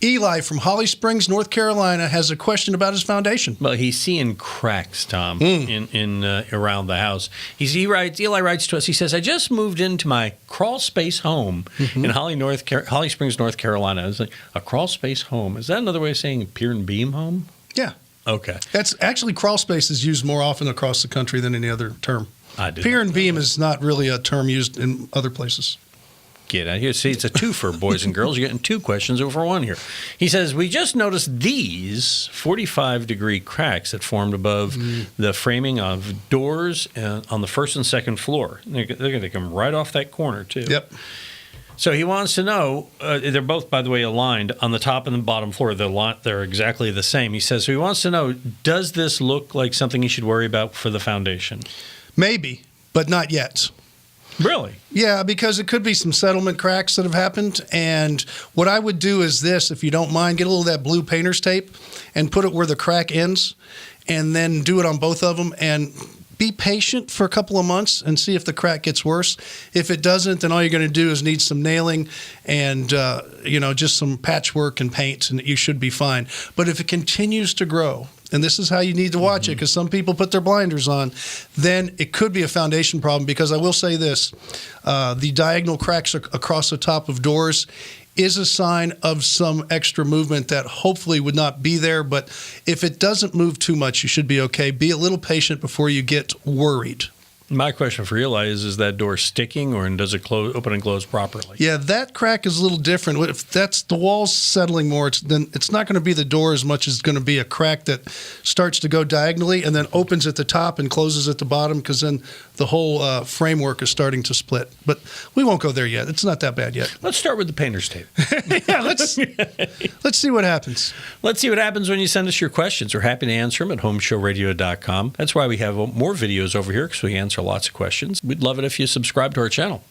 Eli from Holly Springs, North Carolina, has a question about his foundation. Well, he's seeing cracks, Tom, in around the house. Eli writes to us. He says, "I just moved into my crawl space home in Holly Springs, North Carolina." I was like, a crawl space home? Is that another way of saying pier and beam home? Yeah. Okay. That's actually, crawl space is used more often across the country than any other term. Pier and beam is not really a term used in other places. Get out here. See, it's a twofer, boys and girls. You're getting two questions over one here. He says, "We just noticed these 45-degree cracks that formed above the framing of doors on the first and second floor. They're going to come right off that corner, too." Yep. So he wants to know, they're both, by the way, aligned on the top and the bottom floor. They're exactly the same. He says, so he wants to know, does this look like something you should worry about for the foundation? Maybe, but not yet. Really? Yeah, because it could be some settlement cracks that have happened. And what I would do is this, if you don't mind, get a little of that blue painter's tape and put it where the crack ends, and then do it on both of them, and be patient for a couple of months and see if the crack gets worse. If it doesn't, then all you're going to do is need some nailing and just some patchwork and paint, and you should be fine. But if it continues to grow, and this is how you need to watch it, because some people put their blinders on, then it could be a foundation problem. Because I will say this, the diagonal cracks across the top of doors is a sign of some extra movement that hopefully would not be there. But if it doesn't move too much, you should be okay. Be a little patient before you get worried. My question for Eli is that door sticking, or does it open and close properly? Yeah, that crack is a little different. If that's the walls settling more, then it's not going to be the door as much as it's going to be a crack that starts to go diagonally and then opens at the top and closes at the bottom, because then the whole framework is starting to split. But we won't go there yet. It's not that bad yet. Let's start with the painter's tape. Yeah, let's see what happens. Let's see what happens when you send us your questions. We're happy to answer them at HomeShowRadio.com. That's why we have more videos over here, because we answer lots of questions. We'd love it if you subscribe to our channel.